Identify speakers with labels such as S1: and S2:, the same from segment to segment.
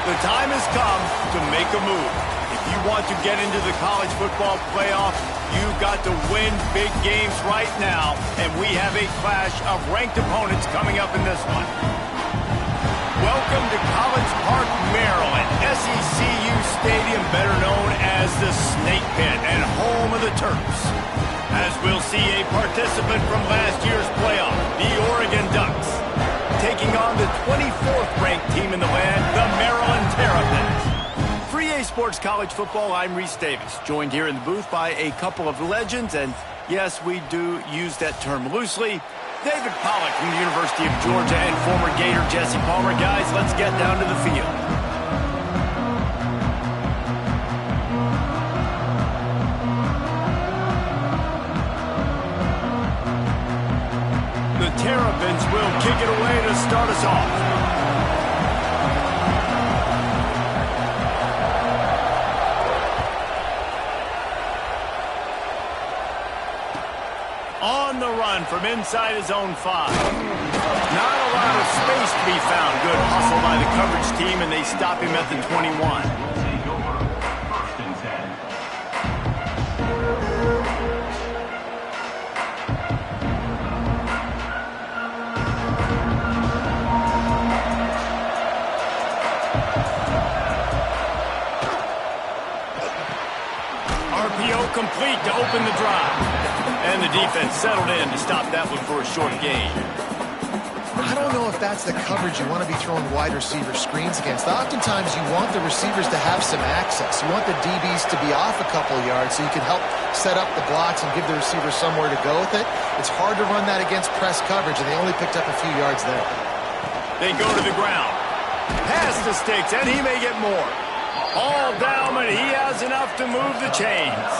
S1: The time has come to make a move. If you want to get into the college football playoff, you've got to win big games right now, and we have a clash of ranked opponents coming up in this one. Welcome to College Park, Maryland, SECU Stadium, better known as the Snake Pit and home of the Terps. As we'll see a participant from last year's playoff, the Oregon Ducks, taking on the 24th ranked team in the land, the Maryland Terrapins. For EA Sports College Football, I'm Reese Davis, joined here in the booth by a couple of legends, and yes, we do use that term loosely. David Pollack from the University of Georgia and former Gator Jesse Palmer. Guys, let's get down to the field. The Terrapins will kick it away to start us off. On the run from inside his own 5. Not a lot of space to be found. Good hustle by the coverage team, and they stop him at the 21. RPO complete to open the drive. And the defense settled in to stop that one for a short gain.
S2: I don't know if that's the coverage you want to be throwing wide receiver screens against. Oftentimes you want the receivers to have some access. You want the DBs to be off a couple of yards so you can help set up the blocks and give the receiver somewhere to go with it. It's hard to run that against press coverage, and they only picked up a few yards there.
S1: They go to the ground. Pass to Sticks, and he may get more. All down, but he has enough to move the chains.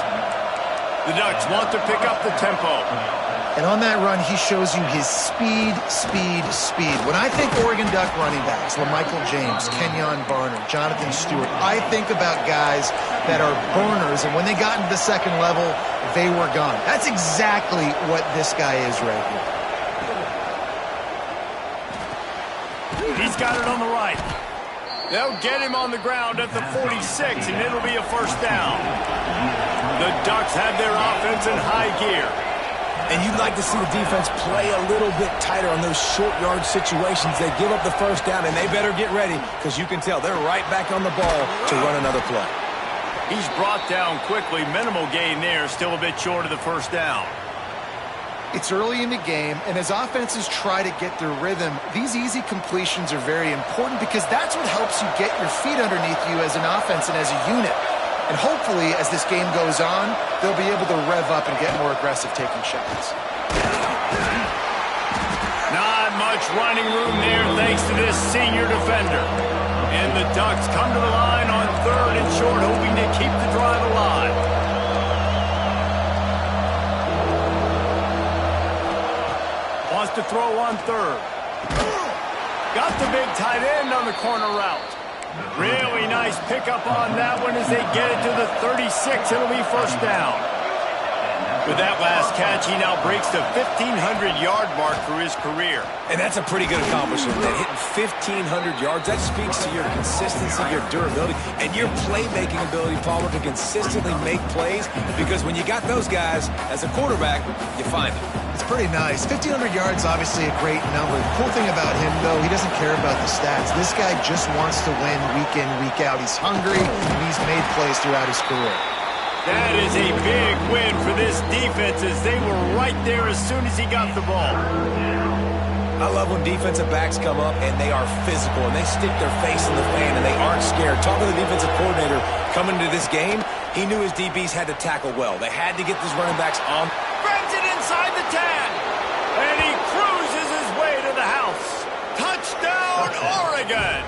S1: The Ducks want to pick up the tempo.
S2: And on that run, he shows you his speed. When I think Oregon Duck running backs, LaMichael James, Kenyon Barner, Jonathan Stewart, I think about guys that are burners, and when they got into the second level, they were gone. That's exactly what this guy is right
S1: here. He's got it on the right. They'll get him on the ground at the 46, and it'll be a first down. The Ducks have their offense in high gear.
S3: And you'd like to see the defense play a little bit tighter on those short yard situations. They give up the first down, and they better get ready because you can tell they're right back on the ball to run another play.
S1: He's brought down quickly. Minimal gain there, still a bit short of the first down.
S2: It's early in the game, and as offenses try to get their rhythm, these easy completions are very important because that's what helps you get your feet underneath you as an offense and as a unit. And hopefully, as this game goes on, they'll be able to rev up and get more aggressive taking shots.
S1: Not much running room there thanks to this senior defender. And the Ducks come to the line on 3rd and short, hoping to keep the drive alive. Wants to throw on 3rd. Got the big tight end on the corner route. Really nice pickup on that one as they get it to the 36. It'll be first down. With that last catch, he now breaks the 1,500-yard mark for his career.
S3: And that's a pretty good accomplishment. That hitting 1,500 yards, that speaks to your consistency, your durability, and your playmaking ability, Palmer, to consistently make plays. Because when you got those guys, as a quarterback, you find them.
S2: It's pretty nice. 1,500 yards, obviously a great number. The cool thing about him, though, he doesn't care about the stats. This guy just wants to win week in, week out. He's hungry, and he's made plays throughout his career.
S1: That is a big win for this defense as they were right there as soon as he got the ball.
S3: I love when defensive backs come up and they are physical and they stick their face in the fan and they aren't scared. Talking to the defensive coordinator coming into this game, he knew his DBs had to tackle well. They had to get these running backs on.
S1: Grabs it inside the 10. And he cruises his way to the house. Touchdown, Oregon.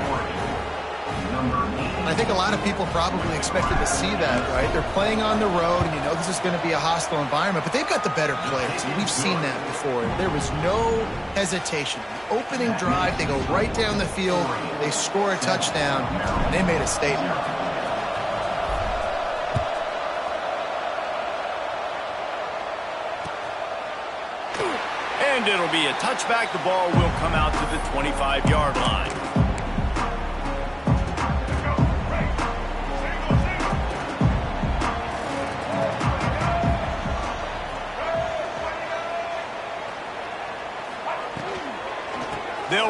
S2: I think a lot of people probably expected to see that, right? They're playing on the road, and you know this is going to be a hostile environment, but they've got the better players, and we've seen that before. There was no hesitation. The opening drive, they go right down the field, they score a touchdown, and they made a statement.
S1: And it'll be a touchback. The ball will come out to the 25-yard line.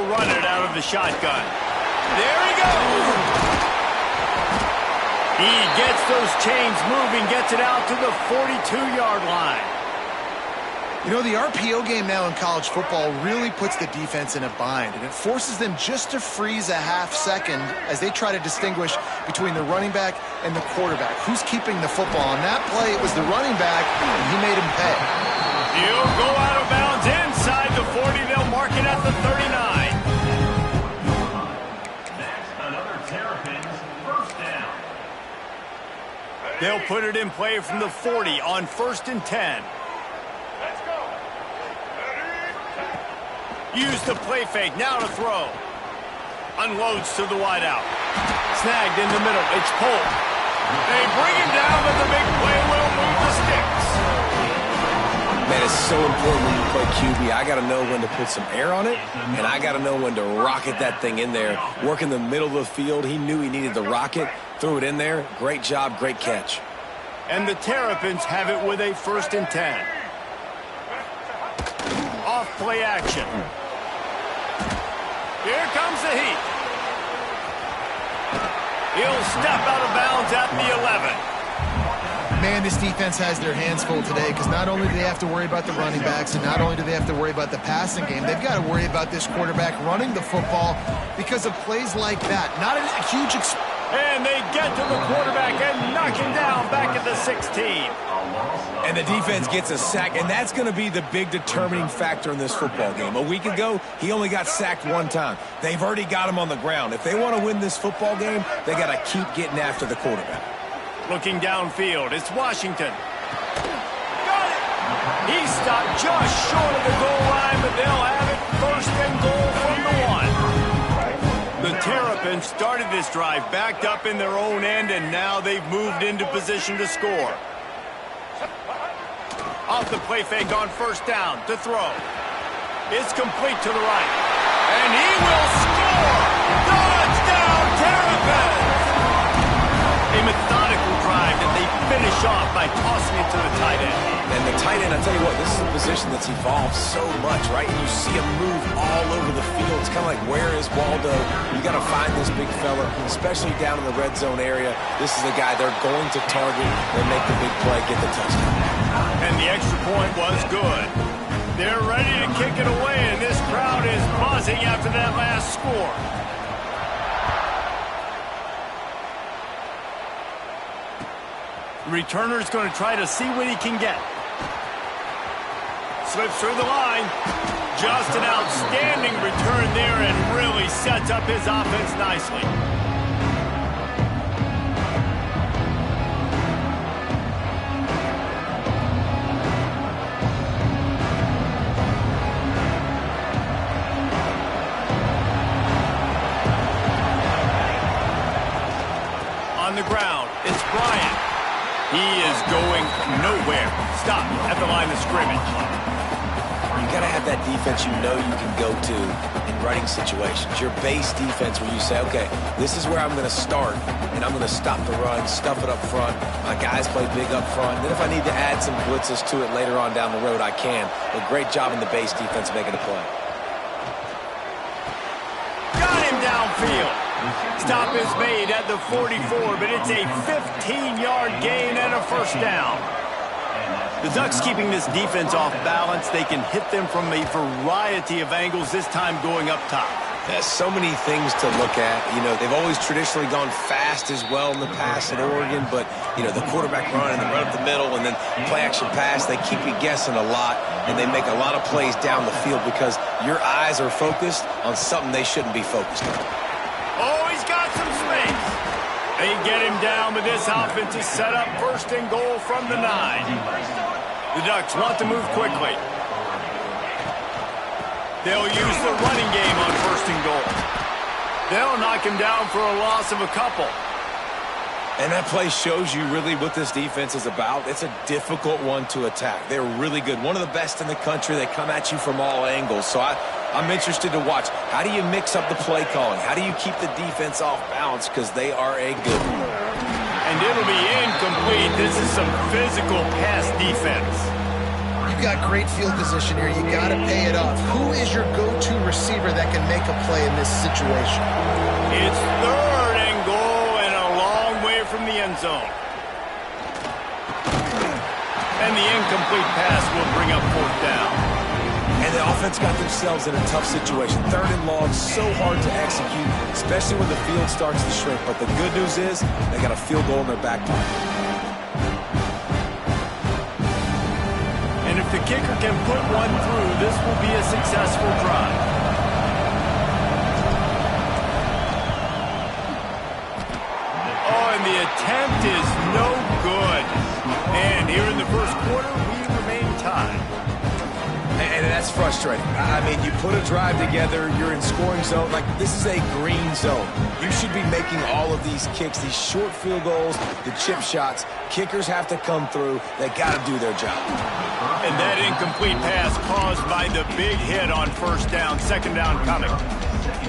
S1: run it out of the shotgun. There he goes. He gets those chains moving, gets it out to the 42-yard line.
S2: You know, the RPO game now in college football really puts the defense in a bind, and it forces them just to freeze a half second as they try to distinguish between the running back and the quarterback. Who's keeping the football? On that play, it was the running back, and he made him pay.
S1: He'll go out of bounds inside the 40. They'll mark it at the 39.
S4: That's another Terrapins first down.
S1: They'll put it in play from the 40 on 1st and 10. Use the play fake, now to throw. Unloads to the wideout. Snagged in the middle, it's Polk. They bring him down, but the big play will move the sticks.
S3: Man, it's so important when you play QB. I got to know when to put some air on it, and I got to know when to rocket that thing in there. Work in the middle of the field. He knew he needed the rocket, threw it in there. Great job, great catch.
S1: And the Terrapins have it with a 1st and 10. Off play action. Here comes the heat. He'll step out of bounds at the 11.
S2: Man, this defense has their hands full today because not only do they have to worry about the running backs and not only do they have to worry about the passing game, they've got to worry about this quarterback running the football because of plays like that. Not a huge...
S1: And they get to the quarterback and knock him down back at the 16.
S3: And the defense gets a sack, and that's going to be the big determining factor in this football game. A week ago, he only got sacked one time. They've already got him on the ground. If they want to win this football game, they got to keep getting after the quarterback.
S1: Looking downfield, it's Washington. Got it! He stopped just short of the goal line, but they'll have it 1st and goal from the 1. The Terrapins started this drive backed up in their own end, and now they've moved into position to score. Off the play fake on 1st down to throw. It's complete to the right. And he will score! Touchdown, Terrapins! A methodical drive that they finish off by tossing it to the tight end.
S3: And the tight end, I tell you what, this is a position that's evolved so much, right? And you see him move all over the field. It's kind of like, where is Waldo? You got to find this big fella, especially down in the red zone area. This is the guy they're going to target and make the big play, get the touchdown.
S1: And the extra point was good. They're ready to kick it away, and this crowd is buzzing after that last score. The returner's going to try to see what he can get. Slips through the line. Just an outstanding return there and really sets up his offense nicely. On the ground, it's Bryant. He is going nowhere. Stop at the line of scrimmage.
S3: You got to have that defense you know you can go to in running situations. Your base defense where you say, okay, this is where I'm going to start, and I'm going to stop the run, stuff it up front. My guys play big up front. Then if I need to add some blitzes to it later on down the road, I can. But great job in the base defense making a play.
S1: Got him downfield. Stop is made at the 44, but it's a 15-yard gain and a 1st down. The Ducks keeping this defense off balance. They can hit them from a variety of angles, this time going up top.
S3: There's so many things to look at. You know, they've always traditionally gone fast as well in the past at Oregon, but, you know, the quarterback run and the run up the middle and then play-action pass, they keep you guessing a lot, and they make a lot of plays down the field because your eyes are focused on something they shouldn't be focused on.
S1: Oh, he's got some space. They get him down, but this offense is set up 1st and goal from the 9. The Ducks want to move quickly. They'll use the running game on 1st and goal. They'll knock him down for a loss of a couple.
S3: And that play shows you really what this defense is about. It's a difficult one to attack. They're really good. One of the best in the country. They come at you from all angles. So I'm interested to watch. How do you mix up the play calling? How do you keep the defense off balance? Because they are a good one.
S1: And it'll be incomplete. This is some physical pass defense.
S2: you've got great field position here. You got to pay it off. Who is your go-to receiver that can make a play in this situation?
S1: It's 3rd and goal and a long way from the end zone. And the incomplete pass will bring up 4th down.
S3: And the offense got themselves in a tough situation. 3rd and long, so hard to execute, especially when the field starts to shrink. But the good news is they got a field goal in their back pocket.
S1: And if the kicker can put one through, this will be a successful drive. Oh, and the attempt is no good. And here in the first quarter, we remain tied.
S3: And that's frustrating. I mean, you put a drive together, you're in scoring zone. Like, this is a green zone. You should be making all of these kicks, these short field goals, the chip shots. Kickers have to come through. They got to do their job.
S1: And that incomplete pass caused by the big hit on 1st down, 2nd down coming.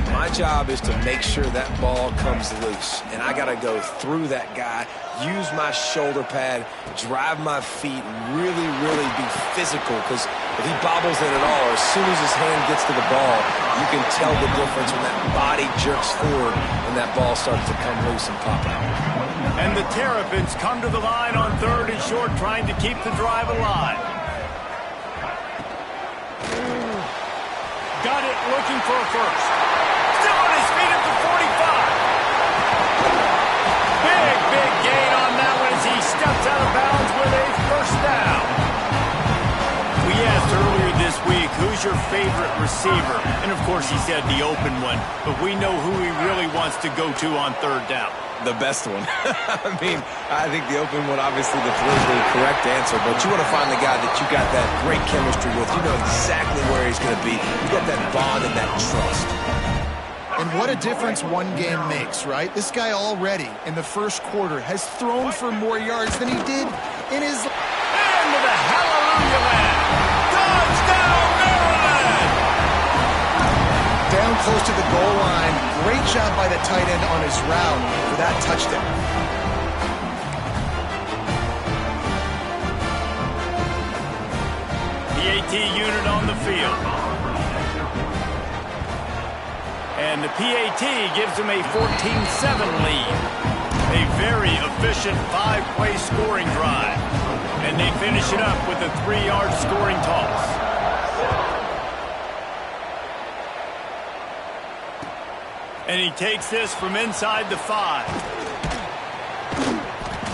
S3: My job is to make sure that ball comes loose. And I got to go through that guy, use my shoulder pad, drive my feet, really, really be physical. Because if he bobbles it at all, or as soon as his hand gets to the ball, you can tell the difference when that body jerks forward and that ball starts to come loose and pop out.
S1: And the Terrapins come to the line on 3rd and short, trying to keep the drive alive. Got it, looking for a first. Still on his feet at the 45. Big gain on that one as he steps out of bounds with a 1st down. We asked earlier this week, who's your favorite receiver? And of course he said the open one, but we know who he really wants to go to on 3rd down.
S3: The best one. I mean, I think the open one, obviously the politically correct answer, but you want to find the guy that you got that great chemistry with. You know exactly where he's going to be. You got that bond and that trust.
S2: And what a difference one game makes, right? This guy already in the first quarter has thrown for more yards than he did in his...
S1: Into the hallelujah land. Touchdown, Maryland!
S2: Down close to the goal line. Great job by the tight end on his route for that touchdown.
S1: PAT unit on the field. And the PAT gives them a 14-7 lead. A very efficient 5-play scoring drive. And they finish it up with a 3-yard scoring toss. And he takes this from inside the 5.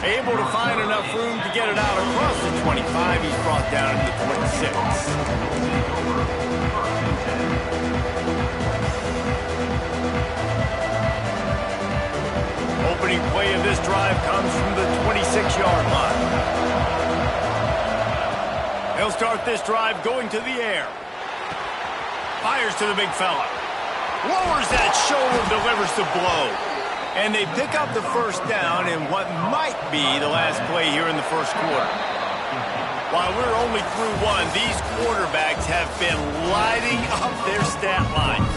S1: Able to find enough room to get it out across the 25. He's brought down to the 26. Opening play of this drive comes from the 26-yard line. He'll start this drive going to the air. Fires to the big fella. Lowers that shoulder, delivers the blow. And they pick up the 1st down in what might be the last play here in the first quarter. While we're only through one, these quarterbacks have been lighting up their stat lines.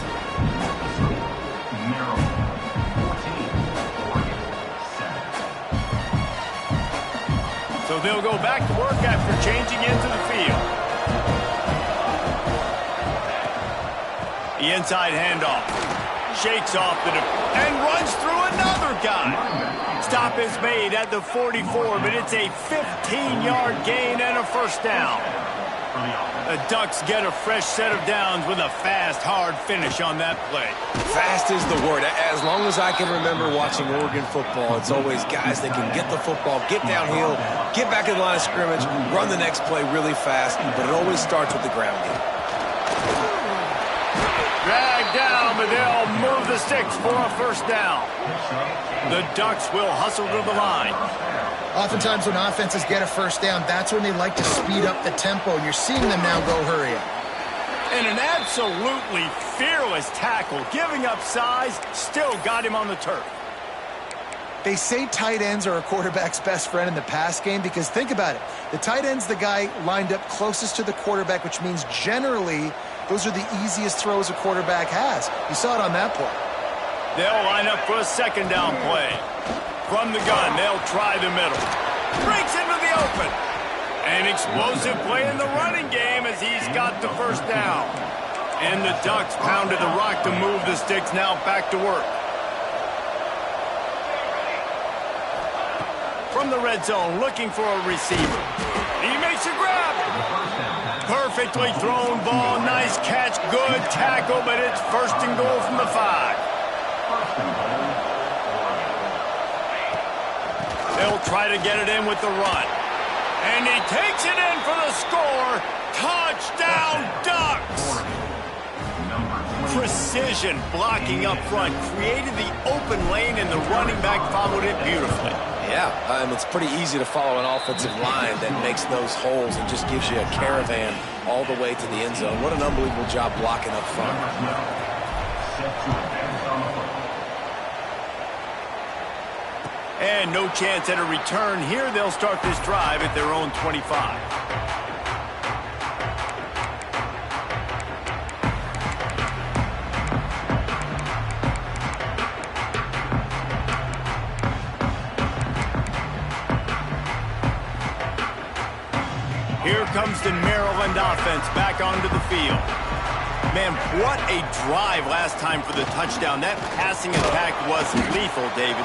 S1: So they'll go back to work after changing into the field. The inside handoff. Shakes off and runs through another guy. Stop is made at the 44, but it's a 15-yard gain and a 1st down. The Ducks get a fresh set of downs with a fast, hard finish on that play.
S3: Fast is the word. As long as I can remember watching Oregon football, it's always guys that can get the football, get downhill, get back in the line of scrimmage, run the next play really fast, but it always starts with the ground game.
S1: Dragged down, but they'll move the sticks for a 1st down. The Ducks will hustle to the line.
S2: Oftentimes when offenses get a 1st down, that's when they like to speed up the tempo, and you're seeing them now go hurry up.
S1: And an absolutely fearless tackle, giving up size, still got him on the turf.
S2: They say tight ends are a quarterback's best friend in the pass game because think about it. The tight end's the guy lined up closest to the quarterback, which means generally those are the easiest throws a quarterback has. You saw it on that play.
S1: They'll line up for a 2nd down play. From the gun, they'll try the middle. Breaks into the open. An explosive play in the running game as he's got the first down. And the Ducks pounded the rock to move the sticks. Now back to work. From the red zone, looking for a receiver. He makes a grab. Perfectly thrown ball. Nice catch. Good tackle, but it's first and goal from the 5. They'll try to get it in with the run. And he takes it in for the score. Touchdown, Ducks! Precision blocking up front. Created the open lane, and the running back followed it beautifully.
S3: Yeah, it's pretty easy to follow an offensive line that makes those holes and just gives you a caravan all the way to the end zone. What an unbelievable job blocking up front.
S1: And no chance at a return here. They'll start this drive at their own 25. Here comes the Maryland offense back onto the field. Man, what a drive last time for the touchdown. That passing attack was lethal, David.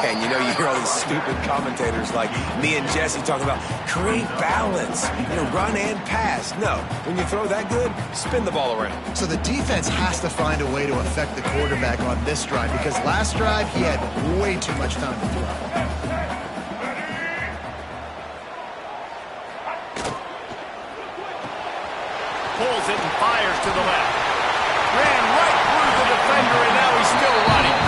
S3: Yeah, and you hear all these stupid commentators like me and Jesse talking about create balance, run and pass. No, when you throw that good, spin the ball around.
S2: So the defense has to find a way to affect the quarterback on this drive, because last drive he had way too much time to throw.
S1: Pulls it and fires to the left. Ran right through the defender, and now he's still running.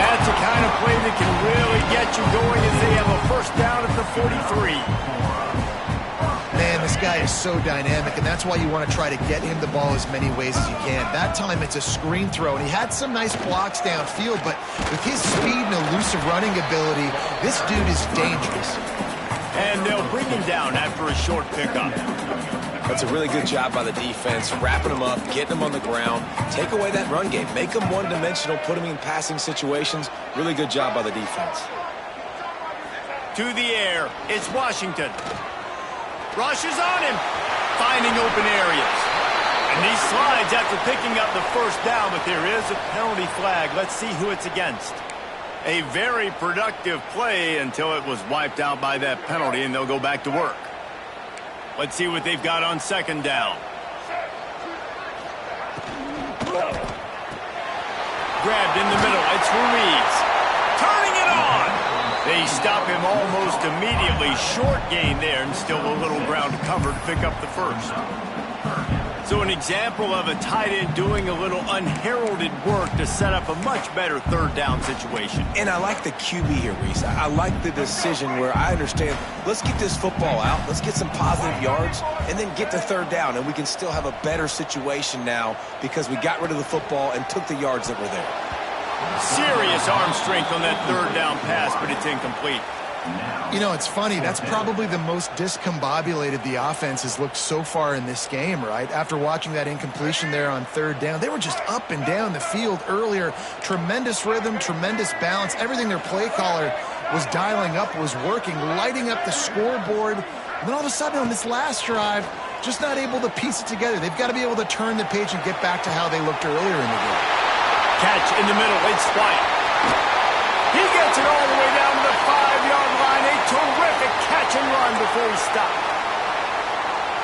S1: That's the kind of play that can really get you going as they have a first down at the 43.
S2: Man, this guy is so dynamic, and that's why you want to try to get him the ball as many ways as you can. That time it's a screen throw, and he had some nice blocks downfield, but with his speed and elusive running ability, this dude is dangerous.
S1: And they'll bring him down after a short pickup.
S3: That's a really good job by the defense, wrapping them up, getting them on the ground, take away that run game, make them one-dimensional, put them in passing situations. Really good job by the defense.
S1: To the air, it's Washington. Rushes on him, finding open areas. And he slides after picking up the first down, but there is a penalty flag. Let's see who it's against. A very productive play until it was wiped out by that penalty, and they'll go back to work. Let's see what they've got on second down. Grabbed in the middle. It's Ruiz. Turning it on. They stop him almost immediately. Short gain there, and still a little ground cover to pick up the first. So an example of a tight end doing a little unheralded work to set up a much better third down situation.
S3: And I like the QB here, Reese. I like the decision where I understand, let's get this football out, let's get some positive yards, and then get to third down, and we can still have a better situation now because we got rid of the football and took the yards that were there.
S1: Serious arm strength on that third down pass, but it's incomplete.
S2: It's funny. That's probably the most discombobulated the offense has looked so far in this game, right? After watching that incompletion there on third down, they were just up and down the field earlier. Tremendous rhythm, tremendous balance. Everything their play caller was dialing up was working, lighting up the scoreboard. And then all of a sudden on this last drive, just not able to piece it together. They've got to be able to turn the page and get back to how they looked earlier in the game.
S1: Catch in the middle. It's White. He gets it all the way down to the 5-yard line. A terrific catch and run before he stopped.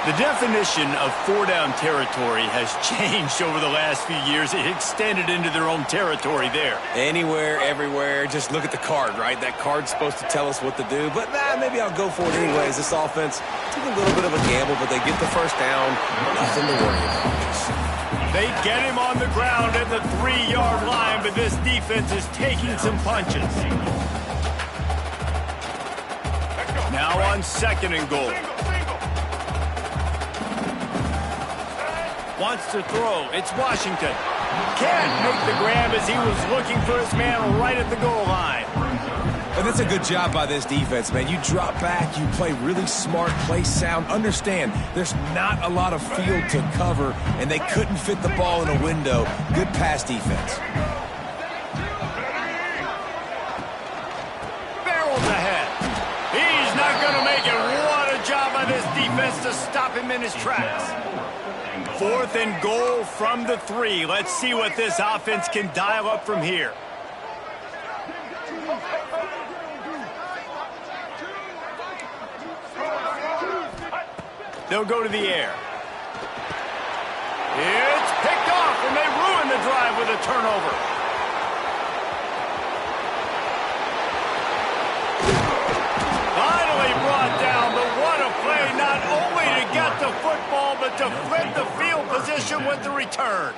S1: The definition of four-down territory has changed over the last few years. It extended into their own territory there.
S3: Anywhere, everywhere, just look at the card, right? That card's supposed to tell us what to do, but maybe I'll go for it anyways. This offense took a little bit of a gamble, but they get the first down. Nothing to worry about.
S1: They get him on the ground at the 3-yard line, but this defense is taking some punches. Now on second and goal. Wants to throw. It's Washington. Can't make the grab as he was looking for his man right at the goal line.
S3: And that's a good job by this defense, man. You drop back, you play really smart, play sound. Understand, there's not a lot of field to cover, and they couldn't fit the ball in a window. Good pass defense.
S1: Barrels ahead. He's not going to make it. What a job him in his tracks. 4th and goal from the 3. Let's see what this offense can dial up from here. They'll go to the air. It's picked off, and they ruin the drive with a turnover. Finally brought down, but what a play, not only to get the football, but to flip the field position with the return.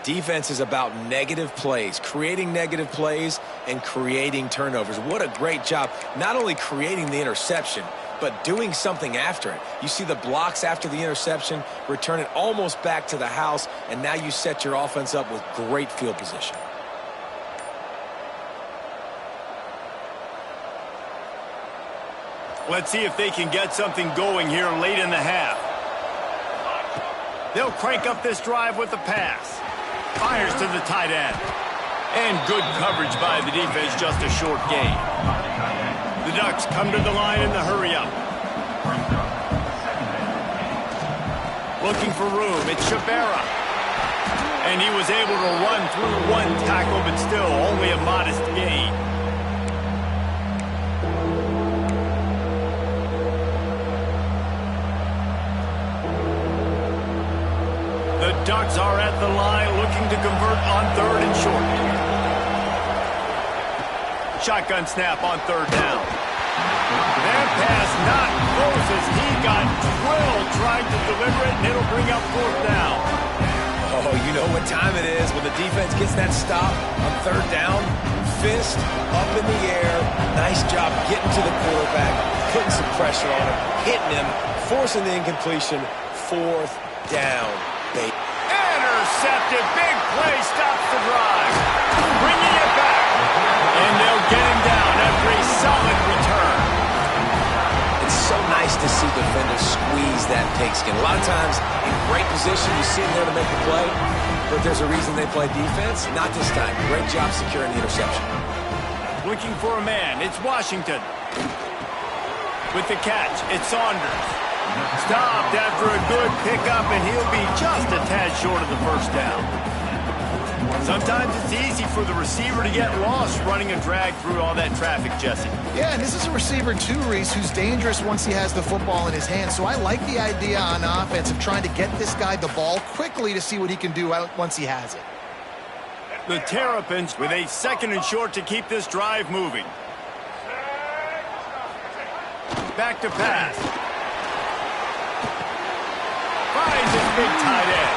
S3: Defense is about negative plays, creating negative plays and creating turnovers. What a great job, not only creating the interception, but doing something after it. You see the blocks after the interception, return it almost back to the house, and now you set your offense up with great field position.
S1: Let's see if they can get something going here late in the half. They'll crank up this drive with the pass. Fires to the tight end. And good coverage by the defense, just a short gain. The Ducks come to the line in the hurry-up. Looking for room. It's Shabera. And he was able to run through one tackle, but still only a modest gain. The Ducks are at the line looking to convert on 3rd and short. Shotgun snap on 3rd down. That pass not close as he got drilled trying to deliver it, and it'll bring up 4th down.
S3: Oh, you know what time it is when the defense gets that stop on 3rd down. Fist up in the air. Nice job getting to the quarterback, putting some pressure on him, hitting him, forcing the incompletion. 4th down.
S1: Intercepted. Big play stops the drive. Bringing it back. And they'll get him down after a solid return.
S3: It's so nice to see defenders squeeze that pigskin. A lot of times in great position, you see him there to make the play, but there's a reason they play defense. Not this time. Great job securing the interception.
S1: Looking for a man. It's Washington. With the catch, it's Saunders. Stopped after a good pickup, and he'll be just a tad short of the 1st down. Sometimes it's easy for the receiver to get lost running a drag through all that traffic, Jesse.
S2: Yeah, and this is a receiver too, Reese, who's dangerous once he has the football in his hands. So I like the idea on offense of trying to get this guy the ball quickly to see what he can do once he has it.
S1: The Terrapins with a 2nd and short to keep this drive moving. Back to pass. Finds his big tight end.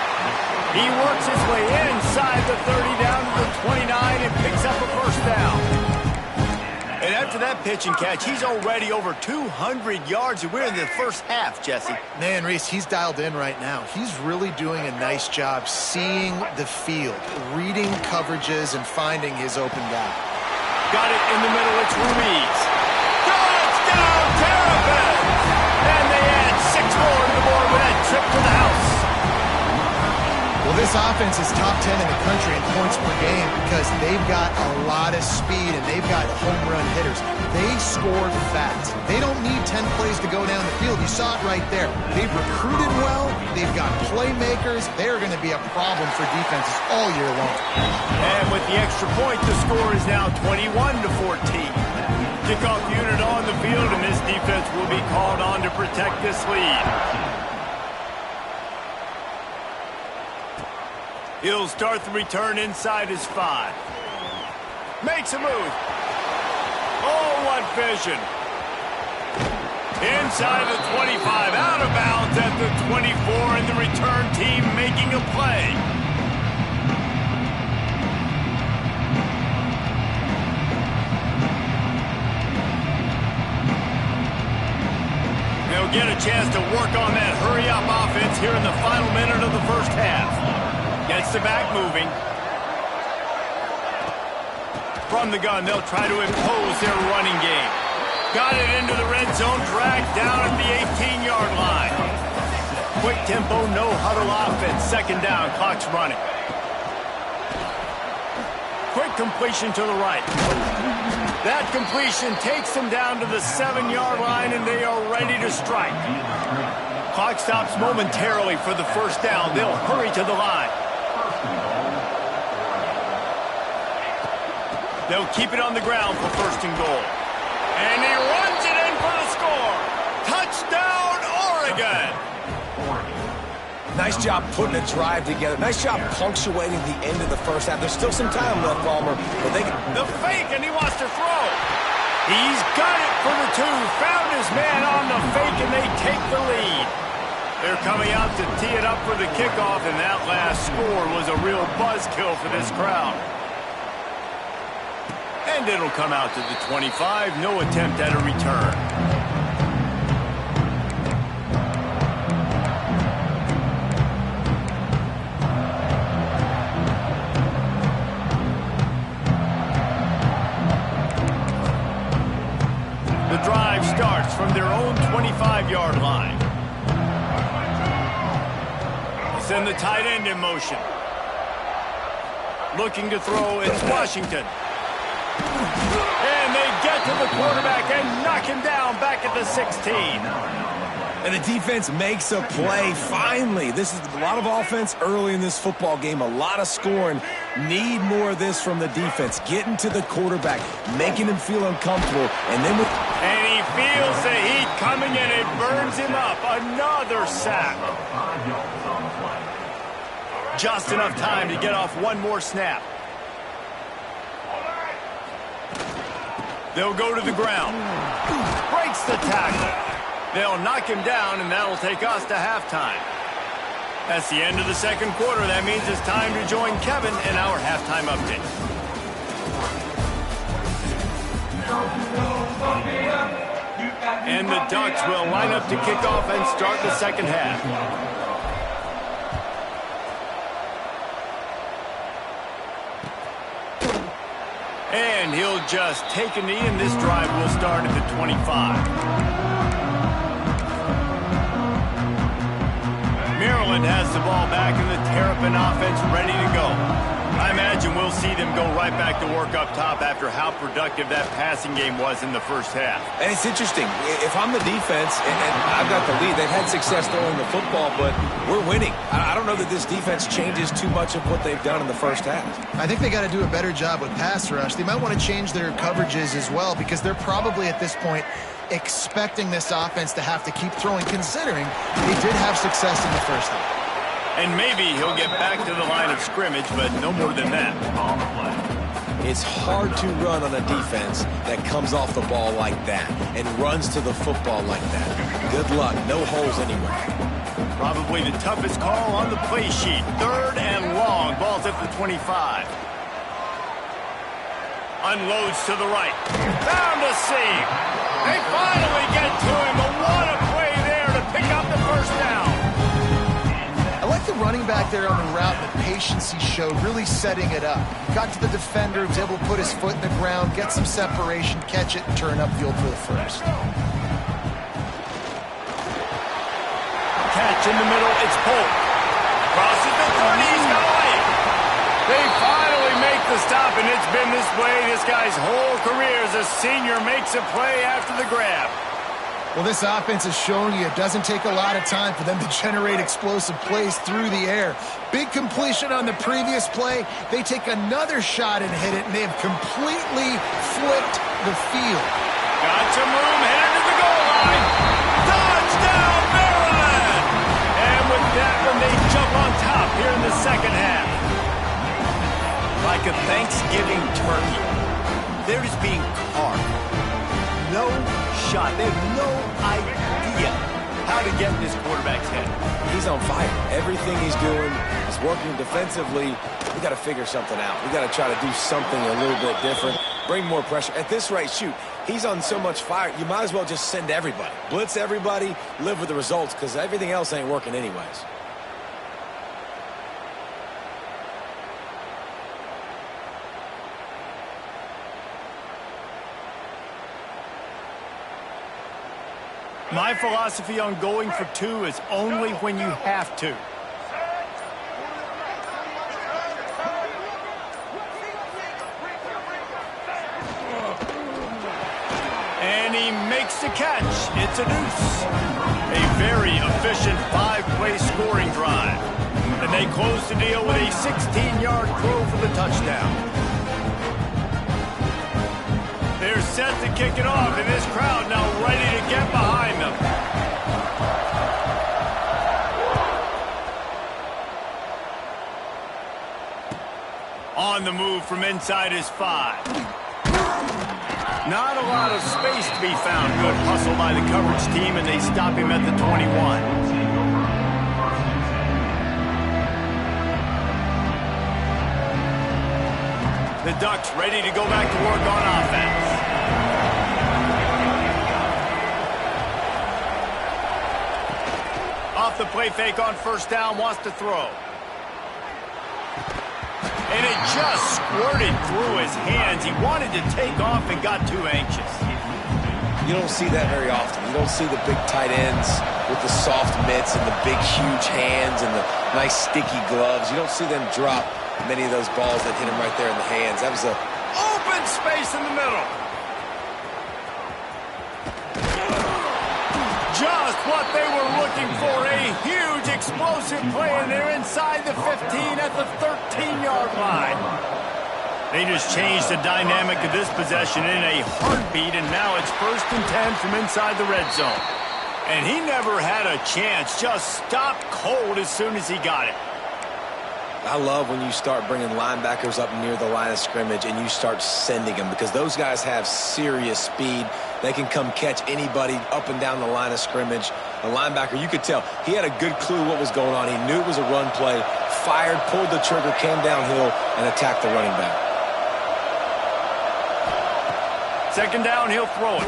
S1: He works his way inside the 30 down to the 29 and picks up a 1st down. And after that pitch and catch, he's already over 200 yards, and we're in the 1st half, Jesse.
S2: Man, Reese, he's dialed in right now. He's really doing a nice job seeing the field, reading coverages, and finding his open guy.
S1: Got it in the middle. It's Ruiz. Touchdown, Terrapins! And they add 6 more to the board with that trip to the house.
S2: Well, this offense is top 10 in the country in points per game because they've got a lot of speed and they've got home run hitters. They score fast. They don't need 10 plays to go down the field. You saw it right there. They've recruited well. They've got playmakers. They're going to be a problem for defenses all year long.
S1: And with the extra point, the score is now 21-14. Kickoff unit on the field, and this defense will be called on to protect this lead. He'll start the return inside his 5. Makes a move. Oh, what vision. Inside the 25, out of bounds at the 24, and the return team making a play. They'll get a chance to work on that hurry-up offense here in the final minute of the 1st half. Gets the back moving. From the gun, they'll try to impose their running game. Got it into the red zone, dragged down at the 18-yard line. Quick tempo, no huddle offense. 2nd down, clock's running. Quick completion to the right. That completion takes them down to the 7-yard line, and they are ready to strike. Clock stops momentarily for the first down. They'll hurry to the line. They'll keep it on the ground for first and goal. And he runs it in for the score. Touchdown, Oregon.
S3: Nice job putting a drive together. Nice job punctuating the end of the first half. There's still some time left, Palmer. But
S1: the fake, and he wants to throw. He's got it for the 2. Found his man on the fake, and they take the lead. They're coming out to tee it up for the kickoff, and that last score was a real buzzkill for this crowd. And it'll come out to the 25. No attempt at a return. The drive starts from their own 25-yard line. Send the tight end in motion. Looking to throw, it's Washington. And they get to the quarterback and knock him down back at the 16.
S3: And the defense makes a play, finally. This is a lot of offense early in this football game, a lot of scoring. Need more of this from the defense. Getting to the quarterback, making him feel uncomfortable. And
S1: he feels the heat coming, and it burns him up. Another sack. Just enough time to get off one more snap. They'll go to the ground. Breaks the tackle. They'll knock him down, and that'll take us to halftime. That's the end of the second quarter. That means it's time to join Kevin in our halftime update. And the Ducks will line up to kick off and start the second half. And he'll just take a knee, and this drive will start at the 25. Maryland has the ball back, and the Terrapin offense ready to go. I imagine we'll see them go right back to work up top after how productive that passing game was in the first half.
S3: And it's interesting. If I'm the defense and I've got the lead, they've had success throwing the football, but we're winning. I don't know that this defense changes too much of what they've done in the first half. I
S2: think they got to do a better job with pass rush. They might want to change their coverages as well, because they're probably at this point expecting this offense to have to keep throwing, considering they did have success in the first half.
S1: And maybe he'll get back to the line of scrimmage, but no more than that.
S3: It's hard to run on a defense that comes off the ball like that and runs to the football like that. Good luck. No holes anywhere.
S1: Probably the toughest call on the play sheet. 3rd and long. Ball's at the 25. Unloads to the right. Found a seam. They finally get to him. But what a play there to pick up the first down.
S2: I like the running back there on the route, the patience he showed, really setting it up. Got to the defender, was able to put his foot in the ground, get some separation, catch it, and turn upfield for the first.
S1: Catch in the middle, it's Polk. Crosses the 30, he's got a lane. They finally make the stop, and it's been this way this guy's whole career as a senior makes a play after the grab.
S2: Well, this offense has shown you it doesn't take a lot of time for them to generate explosive plays through the air. Big completion on the previous play. They take another shot and hit it, and they have completely flipped the field.
S1: Got some room, headed to the goal line. Touchdown, Maryland! And with that one, they jump on top here in the second half. Like a Thanksgiving turkey, they're just being carved. No shot. They have no idea how to get in this quarterback's head.
S3: He's on fire. Everything he's doing is working defensively. We got to figure something out. We got to try to do something a little bit different. Bring more pressure. At this rate, shoot, he's on so much fire, you might as well just send everybody. Blitz everybody, live with the results, because everything else ain't working anyways.
S1: My philosophy on going for 2 is only when you have to. And he makes the catch. It's a deuce. A very efficient 5-play scoring drive. And they close the deal with a 16-yard throw for the touchdown. They're set to kick it off, and this crowd now ready to get behind them. On the move from inside his 5. Not a lot of space to be found. Good hustle by the coverage team, and they stop him at the 21. The Ducks ready to go back to work on offense. Off the play fake on first down, wants to throw. And it just squirted through his hands. He wanted to take off and got too anxious.
S3: You don't see that very often. You don't see the big tight ends with the soft mitts and the big, huge hands and the nice, sticky gloves. You don't see them drop many of those balls that hit him right there in the hands. That was a
S1: open space in the middle. Just what they were looking for, a huge explosive play, and they're inside the 15 at the 13-yard line. They just changed the dynamic of this possession in a heartbeat, and now it's 1st and 10 from inside the red zone. And he never had a chance, just stopped cold as soon as he got it.
S3: I love when you start bringing linebackers up near the line of scrimmage and you start sending them, because those guys have serious speed. They can come catch anybody up and down the line of scrimmage. A linebacker, you could tell, he had a good clue what was going on. He knew it was a run play, fired, pulled the trigger, came downhill, and attacked the running back.
S1: 2nd down, he'll throw it.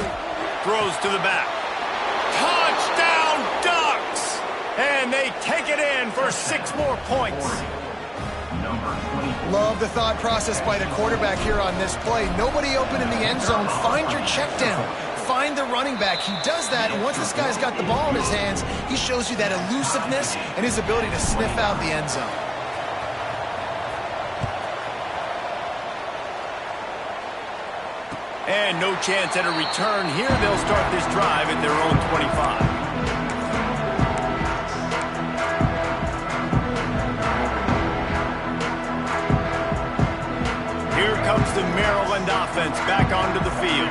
S1: Throws to the back. Touchdown, Ducks! And they take it in for 6 more points.
S2: Love the thought process by the quarterback here on this play. Nobody open in the end zone. Find your check down. Find the running back. He does that, and once this guy's got the ball in his hands, he shows you that elusiveness and his ability to sniff out the end zone.
S1: And no chance at a return here. They'll start this drive at their own 25. Comes the Maryland offense back onto the field.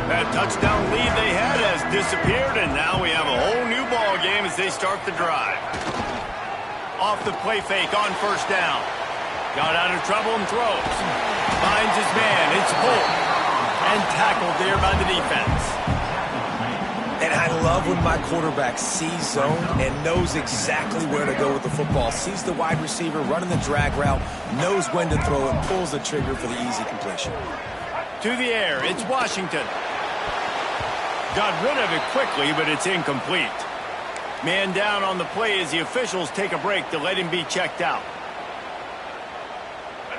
S1: That touchdown lead they had has disappeared, and now we have a whole new ball game as they start the drive. Off the play fake on first down. Got out of trouble and throws. Finds his man. It's pulled and tackled there by the defense.
S3: And I love when my quarterback sees zone and knows exactly where to go with the football. Sees the wide receiver running the drag route, knows when to throw it, pulls the trigger for the easy completion.
S1: To the air, it's Washington. Got rid of it quickly, but it's incomplete. Man down on the play as the officials take a break to let him be checked out.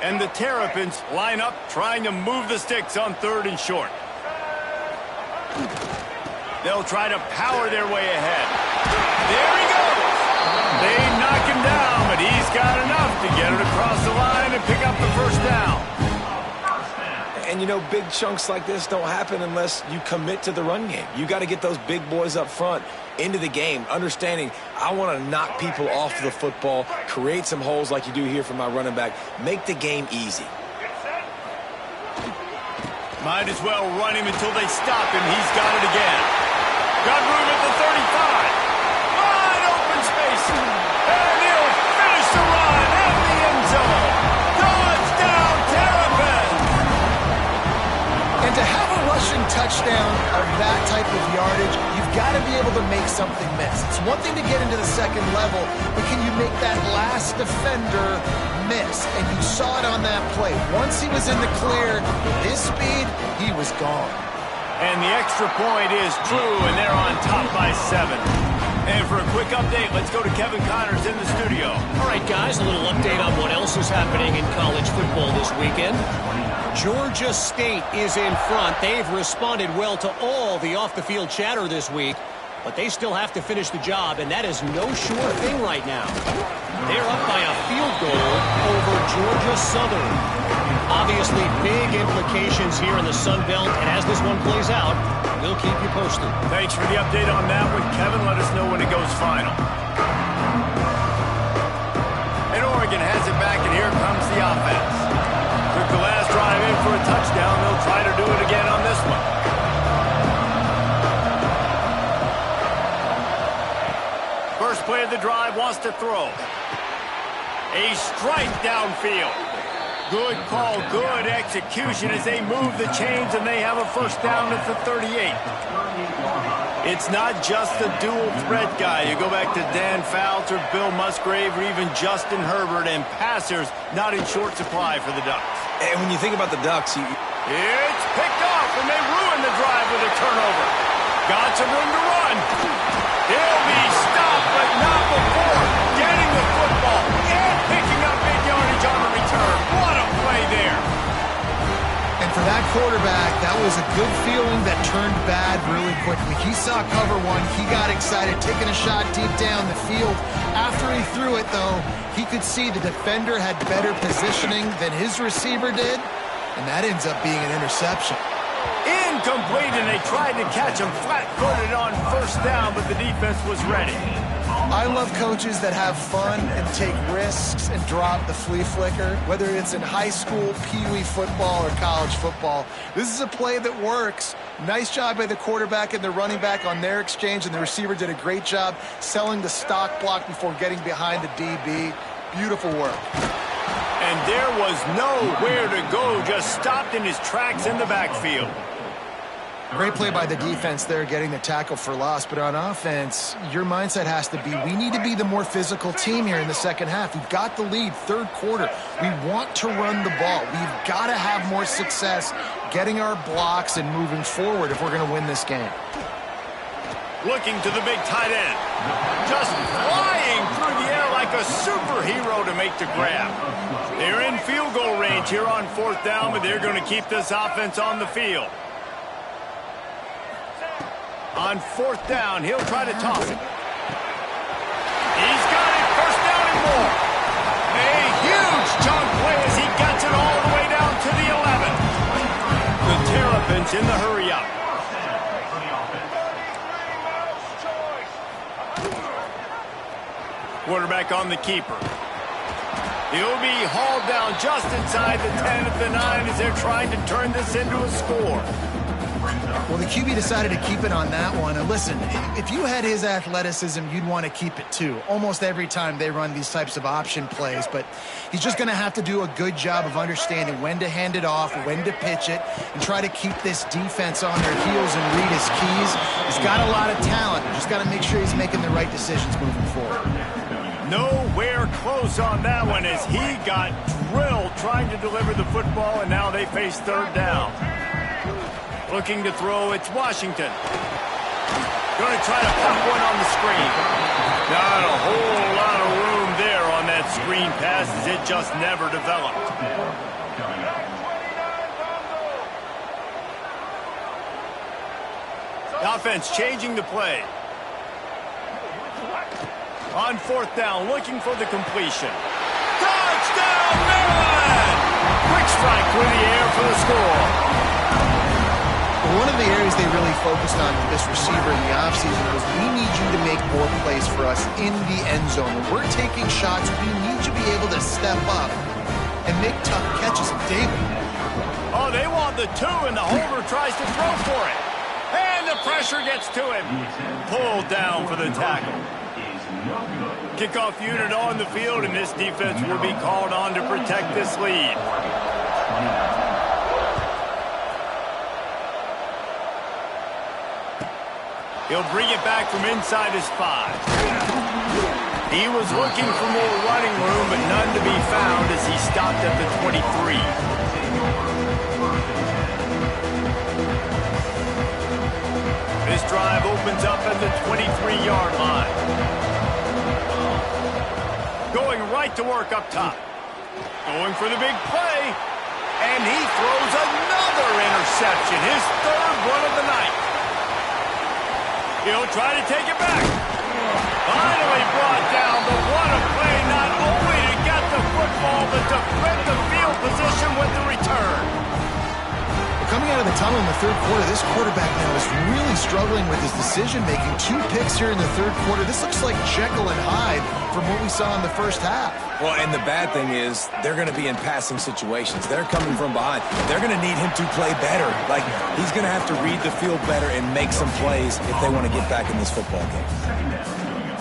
S1: And the Terrapins line up trying to move the sticks on 3rd and short. They'll try to power their way ahead. There he goes. They knock him down, but he's got enough to get it across the line and pick up the 1st down.
S3: And, you know, big chunks like this don't happen unless you commit to the run game. You got to get those big boys up front into the game, understanding I want to knock people off the football, create some holes like you do here for my running back, make the game easy.
S1: Might as well run him until they stop him. He's got it again. Got room at the 35. Wide open space. And he'll finish the run at the end zone. Touchdown, Terrapins!
S2: And to have a rushing touchdown of that type of yardage, you've got to be able to make something miss. It's one thing to get into the 2nd level, but can you make that last defender miss? And you saw it on that play. Once he was in the clear, with his speed, he was gone.
S1: And the extra point is true, and they're on top by 7. And for a quick update, let's go to Kevin Connors in the studio.
S5: All right, guys, a little update on what else is happening in college football this weekend. Georgia State is in front. They've responded well to all the off-the-field chatter this week, but they still have to finish the job, and that is no sure thing right now. They're up by a field goal over Georgia Southern. Obviously, big implications here in the Sun Belt, and as this one plays out, we'll keep you posted.
S1: Thanks for the update on that one, Kevin. Let us know when it goes final. And Oregon has it back, and here comes the offense. Took the last drive in for a touchdown. They'll try to do it again on this one. First play of the drive, wants to throw. A strike downfield. Good call, good execution as they move the chains, and they have a first down at the 38. It's not just the dual threat guy. You go back to Dan Fouts or Bill Musgrave or even Justin Herbert, and passers not in short supply for the Ducks.
S3: And when you think about the Ducks,
S1: It's picked off, and they ruin the drive with a turnover. Got some room to run. He'll be stopped, but not before getting the football and picking up big yardage on the return. What a play there.
S2: And for that quarterback, that was a good feeling that turned bad really quickly. He saw cover one. He got excited, taking a shot deep down the field. After he threw it, though, he could see the defender had better positioning than his receiver did, and that ends up being an interception.
S1: Incomplete, and they tried to catch him flat-footed on first down, but the defense was ready.
S2: I love coaches that have fun and take risks and drop the flea flicker, whether it's in high school, pee-wee football, or college football. This is a play that works. Nice job by the quarterback and the running back on their exchange, and the receiver did a great job selling the stock block before getting behind the DB. Beautiful work.
S1: And there was nowhere to go, just stopped in his tracks in the backfield.
S2: Great play by the defense there, getting the tackle for loss. But on offense, your mindset has to be, we need to be the more physical team here in the second half. We've got the lead, third quarter. We want to run the ball. We've got to have more success getting our blocks and moving forward if we're going to win this game.
S1: Looking to the big tight end. Just flying through the air like a superhero to make the grab. They're in field goal range here on fourth down, but they're going to keep this offense on the field. On fourth down, he'll try to toss it. He's got it, first down and more. A huge chunk play as he gets it all the way down to the 11. The Terrapins in the hurry-up. Quarterback on the keeper. He'll be hauled down just inside the 10 at the 9 as they're trying to turn this into a score.
S2: Well, the QB decided to keep it on that one. And listen, if you had his athleticism, you'd want to keep it too. Almost every time they run these types of option plays. But he's just going to have to do a good job of understanding when to hand it off, when to pitch it, and try to keep this defense on their heels and read his keys. He's got a lot of talent. Just got to make sure he's making the right decisions moving forward.
S1: Nowhere close on that one as he got drilled trying to deliver the football, and now they face third down. Looking to throw, it's Washington. Going to try to pop one on the screen. Not a whole lot of room there on that screen pass as it just never developed. The offense changing the play. On fourth down, looking for the completion. Touchdown, Maryland! Quick strike through the air for the score.
S2: One of the areas they really focused on with this receiver in the offseason was, we need you to make more plays for us in the end zone. When we're taking shots, we need you to be able to step up and make tough catches daily.
S1: Oh, they want the 2, and the holder tries to throw for it. And the pressure gets to him. Pulled down for the tackle. Kickoff unit on the field, and this defense will be called on to protect this lead. He'll bring it back from inside his 5. He was looking for more running room, but none to be found as he stopped at the 23. This drive opens up at the 23-yard line. Going right to work up top. Going for the big play. And he throws another interception, his third one of the night. He'll try to take it back. Finally brought down, but what a play, not only to get the football, but to flip the field position with the return.
S2: out of the tunnel in the third quarter. This quarterback now is really struggling with his decision-making. 2 picks here in the third quarter. This looks like Jekyll and Hyde from what we saw in the first half.
S3: Well, and the bad thing is they're going to be in passing situations. They're coming from behind. They're going to need him to play better. Like, he's going to have to read the field better and make some plays if they want to get back in this football game.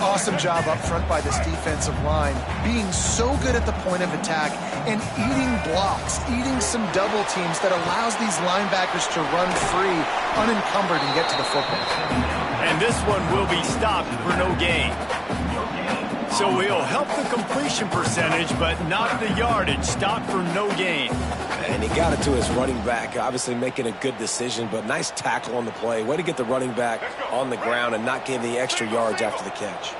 S2: Awesome job up front by this defensive line, being so good at the point of attack and eating blocks, eating some double teams that allows these linebackers to run free, unencumbered, and get to the football.
S1: And this one will be stopped for no gain. So he'll help the completion percentage, but not the yardage. Stopped for no gain.
S3: And he got it to his running back, obviously making a good decision, but nice tackle on the play. Way to get the running back on the ground and not give the extra yards after the catch.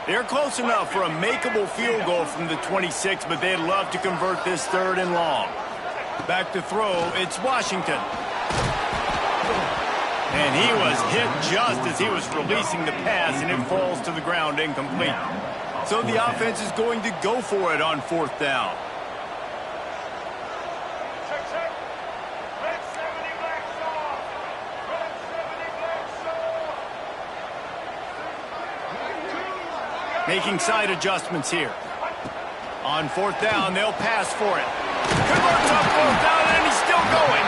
S1: They're close enough for a makeable field goal from the 26, but they'd love to convert this 3rd and long. Back to throw, it's Washington. And he was hit just as he was releasing the pass, and it falls to the ground incomplete. So the offense is going to go for it on 4th down. Making side adjustments here. On 4th down, they'll pass for it. Converts on 4th down, and he's still going.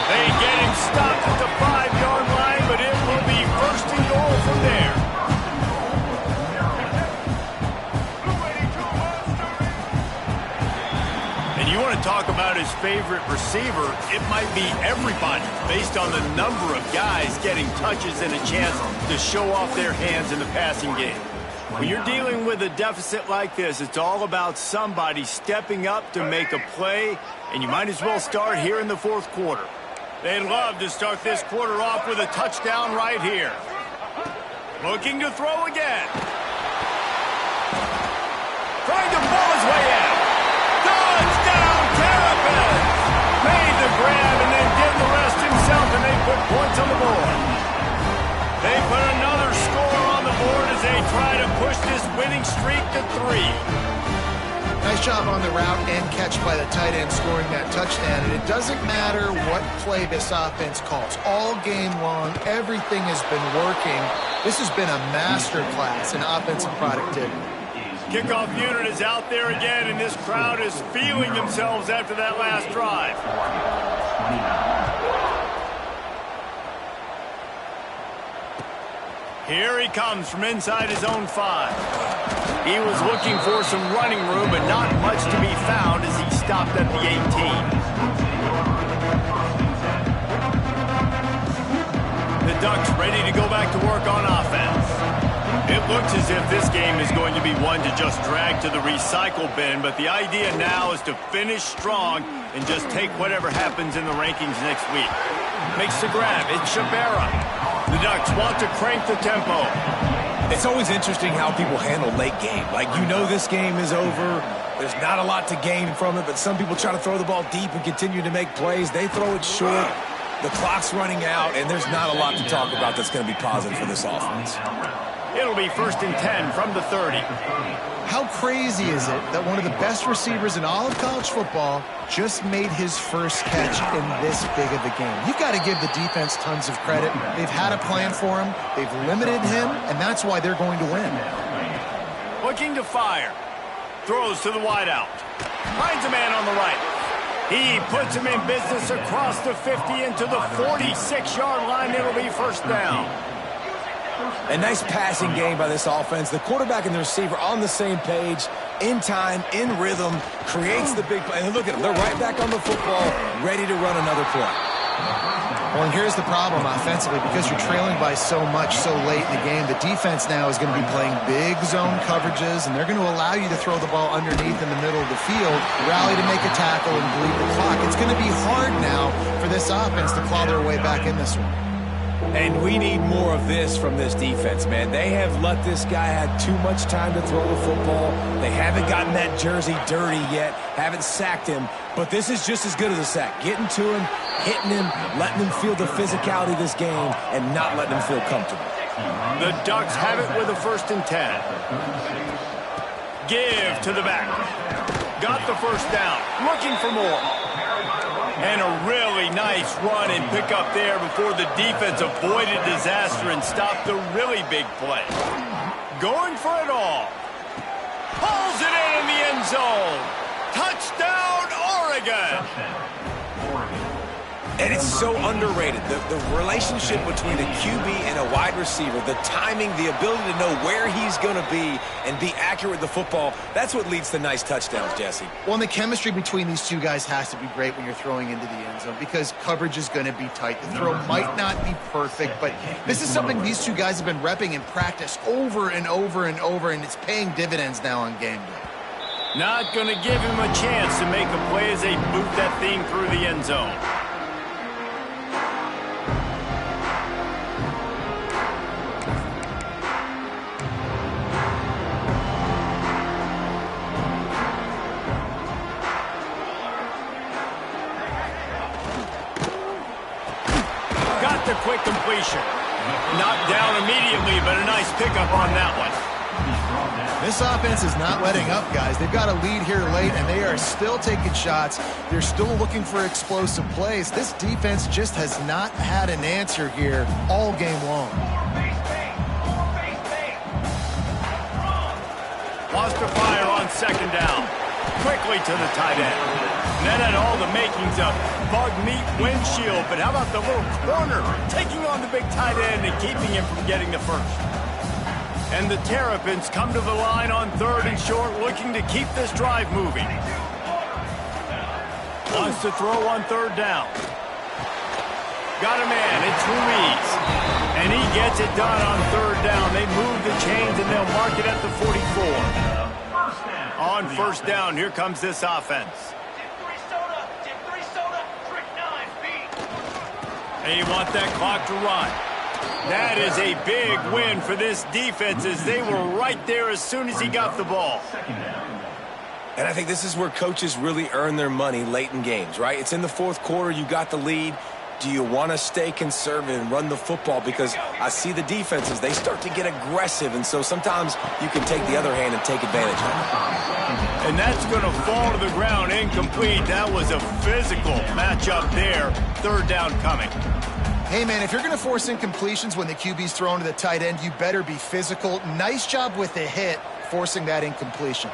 S1: They get him stopped at the 5-yard line, but it will be 1st and goal from there. And you want to talk about his favorite receiver, it might be everybody, based on the number of guys getting touches and a chance to show off their hands in the passing game. When you're dealing with a deficit like this, it's all about somebody stepping up to make a play, and you might as well start here in the 4th quarter. They'd love to start this quarter off with a touchdown right here. Looking to throw again. Trying to pull his way out. Touchdown, Terrapins! Made the grab and then did the rest himself, and they put points on the board. They put another score on the board as they try to push this winning streak to 3.
S2: Nice job on the route and catch by the tight end scoring that touchdown. And it doesn't matter what play this offense calls. All game long, everything has been working. This has been a master class in offensive productivity.
S1: Kickoff unit is out there again, and this crowd is feeling themselves after that last drive. Here he comes from inside his own 5. He was looking for some running room, but not much to be found as he stopped at the 18. The Ducks ready to go back to work on offense. It looks as if this game is going to be one to just drag to the recycle bin, but the idea now is to finish strong and just take whatever happens in the rankings next week. Makes the grab. It's Shabera. The Ducks want to crank the tempo.
S3: It's always interesting how people handle late game. Like, you know this game is over. There's not a lot to gain from it, but some people try to throw the ball deep and continue to make plays. They throw it short. The clock's running out, and there's not a lot to talk about that's going to be positive for this offense.
S1: It'll be 1st and 10 from the 30.
S2: How crazy is it that one of the best receivers in all of college football just made his first catch in this big of a game? You've got to give the defense tons of credit. They've had a plan for him. They've limited him, and that's why they're going to win.
S1: Looking to fire. Throws to the wideout. Finds a man on the right. He puts him in business across the 50 into the 46-yard line. It'll be 1st down.
S3: A nice passing game by this offense. The quarterback and the receiver on the same page, in time, in rhythm, creates the big play. And look at them. They're right back on the football, ready to run another play.
S2: Well, and here's the problem offensively. Because you're trailing by so much so late in the game, the defense now is going to be playing big zone coverages, and they're going to allow you to throw the ball underneath in the middle of the field, rally to make a tackle, and bleed the clock. It's going to be hard now for this offense to claw their way back in this one.
S3: And we need more of this from this defense, man. They have let this guy have too much time to throw the football. They haven't gotten that jersey dirty yet, haven't sacked him. But this is just as good as a sack. Getting to him, hitting him, letting him feel the physicality of this game, and not letting him feel comfortable.
S1: The Ducks have it with a 1st and 10. Give to the back. Got the 1st down. Looking for more. And a really nice run and pick up there before the defense avoided disaster and stopped the really big play. Going for it all. Pulls it in the end zone. Touchdown, Oregon.
S3: And it's so underrated. The relationship between a QB and a wide receiver, the timing, the ability to know where he's going to be and be accurate with the football, that's what leads to nice touchdowns, Jesse.
S2: Well, and the chemistry between these two guys has to be great when you're throwing into the end zone because coverage is going to be tight. The throw might not be perfect, but this is something these two guys have been repping in practice over and over and over, and it's paying dividends now on game day.
S1: Not going to give him a chance to make a play as they boot that thing through the end zone. Quick completion. Knocked down immediately, but a nice pickup on that one.
S2: This offense is not letting up, guys. They've got a lead here late, and they are still taking shots. They're still looking for explosive plays. This defense just has not had an answer here all game long.
S1: Wants to fire on second down. Quickly to the tight end. And that had all the makings of bug meat windshield, but how about the little corner taking on the big tight end and keeping him from getting the first? And the Terrapins come to the line on 3rd and short, looking to keep this drive moving. Wants to throw on 3rd down. Got a man, it's Ruiz. And he gets it done on 3rd down. They move the chains and they'll mark it at the 44. On 1st down, here comes this offense. They want that clock to run. That is a big win for this defense as they were right there as soon as he got the ball.
S3: And I think this is where coaches really earn their money late in games, right? It's in the 4th quarter. You got the lead. Do you want to stay conservative and run the football? Because I see the defenses, they start to get aggressive, and so sometimes you can take the other hand and take advantage of it.
S1: And that's going to fall to the ground incomplete. That was a physical matchup there. 3rd down coming.
S2: Hey, man, if you're going to force incompletions when the QB's thrown to the tight end, you better be physical. Nice job with the hit, forcing that incompletion.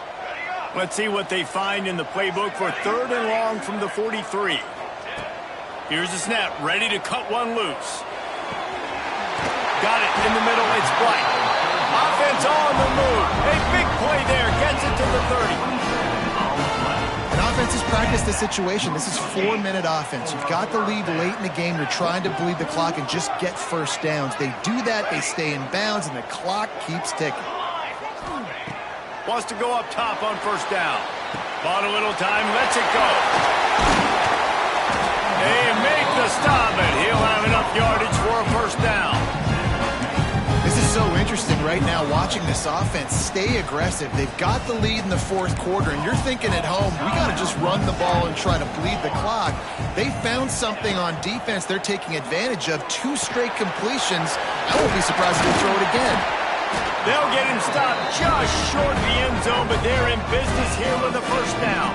S1: Let's see what they find in the playbook for 3rd and long from the 43. Here's the snap, ready to cut one loose. Got it in the middle, it's Blight. Offense on the move. A big play there, gets it to the 30.
S2: An offense has practiced this situation. This is 4-minute offense. You've got the lead late in the game. You're trying to bleed the clock and just get first downs. They do that, they stay in bounds, and the clock keeps ticking.
S1: Wants to go up top on 1st down. Bought a little time, lets it go. They make the stop, and he'll have enough yardage for a 1st down.
S2: This is so interesting right now watching this offense stay aggressive. They've got the lead in the 4th quarter, and you're thinking at home, we got to just run the ball and try to bleed the clock. They found something on defense they're taking advantage of. 2 straight completions. I won't be surprised if they throw it again.
S1: They'll get him stopped just short of the end zone, but they're in business here with a 1st down.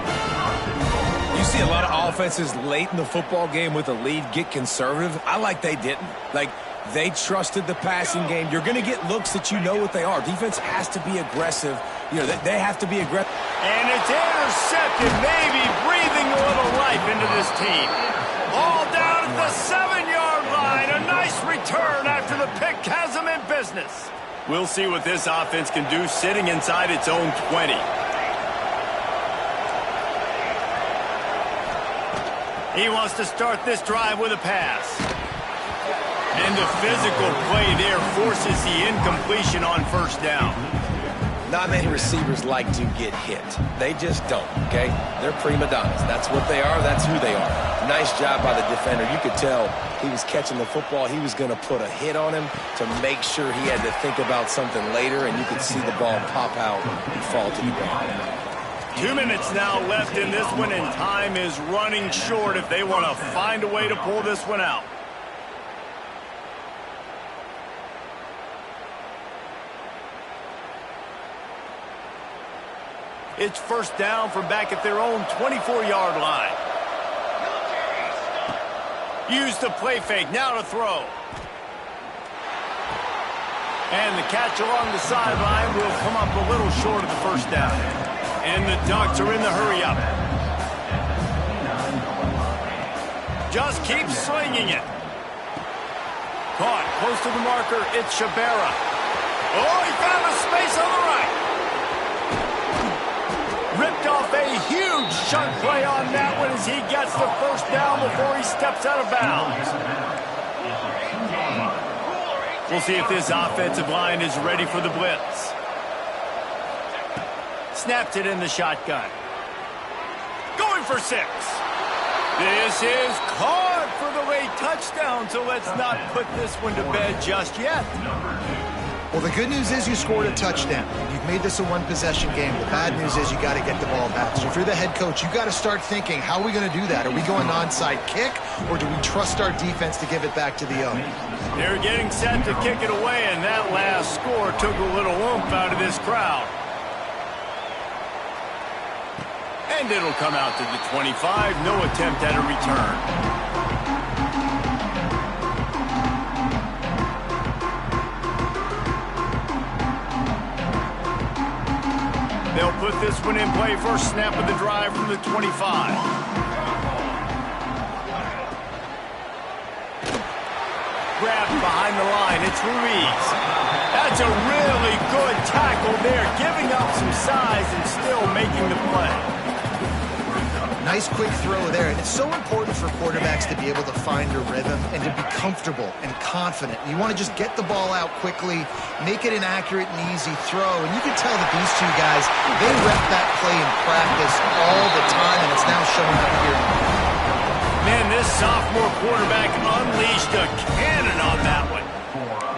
S3: You see a lot of offenses late in the football game with a lead get conservative. I like they didn't. Like, they trusted the passing game. You're going to get looks that you know what they are. Defense has to be aggressive. You know, they have to be aggressive.
S1: And it's intercepted, maybe breathing a little life into this team. All down at the 7-yard line. A nice return after the pick has them in business. We'll see what this offense can do sitting inside its own 20. He wants to start this drive with a pass. And the physical play there forces the incompletion on 1st down.
S3: Not many receivers like to get hit. They just don't, okay? They're prima donnas. That's what they are. That's who they are. Nice job by the defender. You could tell he was catching the football. He was going to put a hit on him to make sure he had to think about something later, and you could see the ball pop out and fall to the ground.
S1: 2 minutes now left in this one, and time is running short if they want to find a way to pull this one out. It's 1st down from back at their own 24-yard line. Use the play fake. Now to throw. And the catch along the sideline will come up a little short of the first down. And the Ducks are in the hurry-up. Just keep slinging it. Caught close to the marker. It's Shabera. Oh, he found a space on the right. Ripped off a huge chunk play on that one as he gets the first down before he steps out of bounds. We'll see if this offensive line is ready for the blitz. Snaps it in the shotgun. Going for 6. This is caught for the late touchdown, so let's not put this one to bed just yet.
S2: Well, the good news is you scored a touchdown. You've made this a one-possession game. The bad news is you got to get the ball back. So if you're the head coach, you got to start thinking, how are we going to do that? Are we going onside kick, or do we trust our defense to give it back to the owner?
S1: They're getting set to kick it away, and that last score took a little oomph out of this crowd. And it'll come out to the 25. No attempt at a return. They'll put this one in play. First snap of the drive from the 25. Grabbed behind the line. It's Ruiz. That's a really good tackle there, giving up some size and still making the play.
S2: Nice quick throw there, and it's so important for quarterbacks to be able to find a rhythm and to be comfortable and confident. You want to just get the ball out quickly, make it an accurate and easy throw, and you can tell that these two guys, they rep that play in practice all the time, and it's now showing up here.
S1: Man, this sophomore quarterback unleashed a cannon on that one.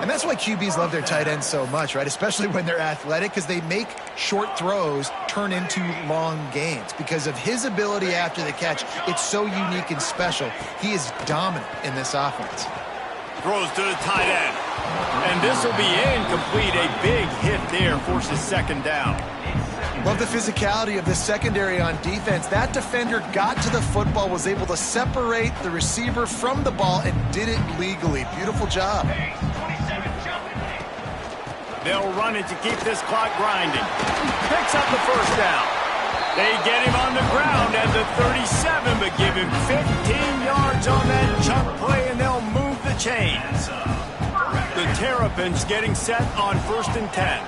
S2: And that's why QBs love their tight ends so much, right? Especially when they're athletic, because they make short throws turn into long gains. Because of his ability after the catch, it's so unique and special. He is dominant in this offense.
S1: Throws to the tight end. And this will be incomplete. A big hit there forces second down.
S2: Love the physicality of the secondary on defense. That defender got to the football, was able to separate the receiver from the ball, and did it legally. Beautiful job.
S1: They'll run it to keep this clock grinding. Picks up the first down. They get him on the ground at the 37, but give him 15 yards on that chunk play, and they'll move the chains. The Terrapins getting set on 1st and 10.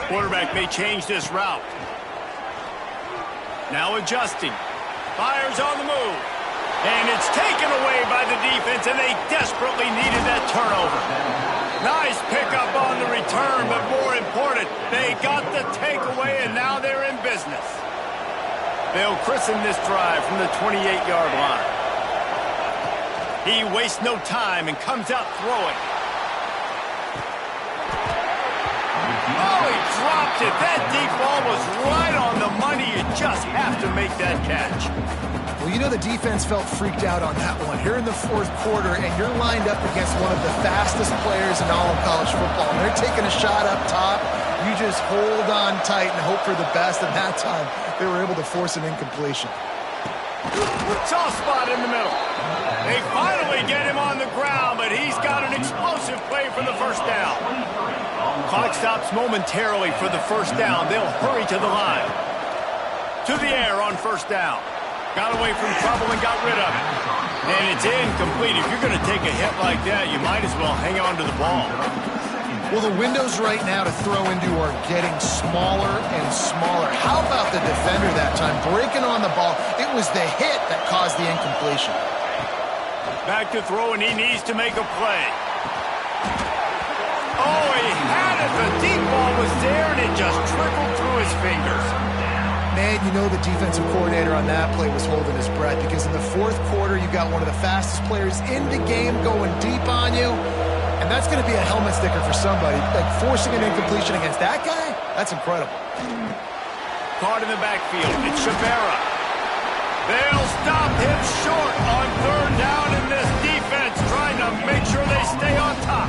S1: Quarterback may change this route. Now adjusting. Fires on the move. And it's taken away by the defense, and they desperately needed that turnover. Nice pickup on the return, but more important, they got the takeaway, and now they're in business. They'll christen this drive from the 28-yard line. He wastes no time and comes out throwing. Oh, he dropped it. That deep ball was right on the money. You just have to make that catch.
S2: Well, you know the defense felt freaked out on that one. Here in the 4th quarter, and you're lined up against one of the fastest players in all of college football. And they're taking a shot up top. You just hold on tight and hope for the best. And that time, they were able to force an incompletion.
S1: Soft spot in the middle. They finally get him on the ground, but he's got an explosive play for the first down. Clock stops momentarily for the first down. They'll hurry to the line. To the air on first down. Got away from trouble and got rid of it. And it's incomplete. If you're going to take a hit like that, you might as well hang on to the ball.
S2: Well, the windows right now to throw into are getting smaller and smaller. How about the defender that time breaking on the ball? It was the hit that caused the incompletion.
S1: Back to throw, and he needs to make a play. Oh, he had it. The deep ball was there, and it just trickled through his fingers.
S2: Man, you know the defensive coordinator on that play was holding his breath, because in the 4th quarter, you got one of the fastest players in the game going deep on you, and that's going to be a helmet sticker for somebody. Like, forcing an incompletion against that guy, that's incredible.
S1: Caught in the backfield. It's Shabera. They'll stop him short on 3rd down, in this defense trying to make sure they stay on top.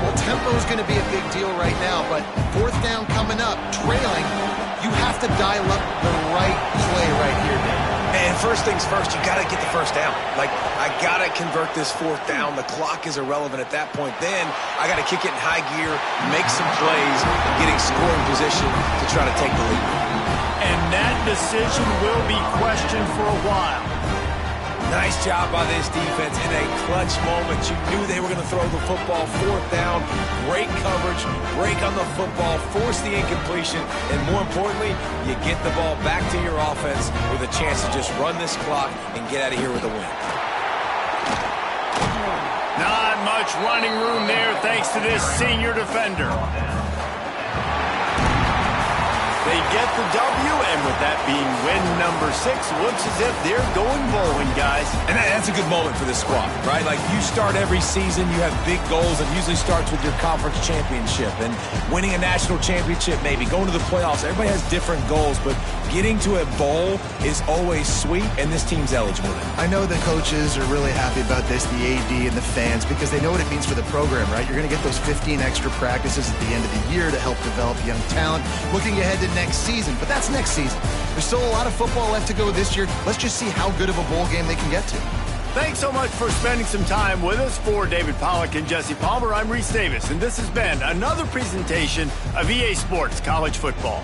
S2: Well, tempo is going to be a big deal right now, but 4th down coming up, trailing. You have to dial up the right play right here, Dan.
S3: And first things first, you got to get the first down. Like, I got to convert this fourth down. The clock is irrelevant at that point. Then I got to kick it in high gear, make some plays, getting scoring position to try to take the lead.
S1: And that decision will be questioned for a while.
S3: Nice job by this defense in a clutch moment. You knew they were going to throw the football. Fourth down, great coverage, break on the football, force the incompletion, and more importantly, you get the ball back to your offense with a chance to just run this clock and get out of here with a win.
S1: Not much running room there thanks to this senior defender. They get the W, and with that being win number 6, looks as if they're going bowling, guys.
S3: And that's a good moment for this squad, right? Like, you start every season, you have big goals. It usually starts with your conference championship and winning a national championship, maybe going to the playoffs. Everybody has different goals, but getting to a bowl is always sweet, and this team's eligible.
S2: I know the coaches are really happy about this, the AD and the fans, because they know what it means for the program, right? You're going to get those 15 extra practices at the end of the year to help develop young talent. Looking ahead to next season, but that's next season. There's still a lot of football left to go this year. Let's just see how good of a bowl game they can get to.
S1: Thanks so much for spending some time with us. For David Pollack and Jesse Palmer, I'm Reese Davis, and this has been another presentation of EA Sports College Football.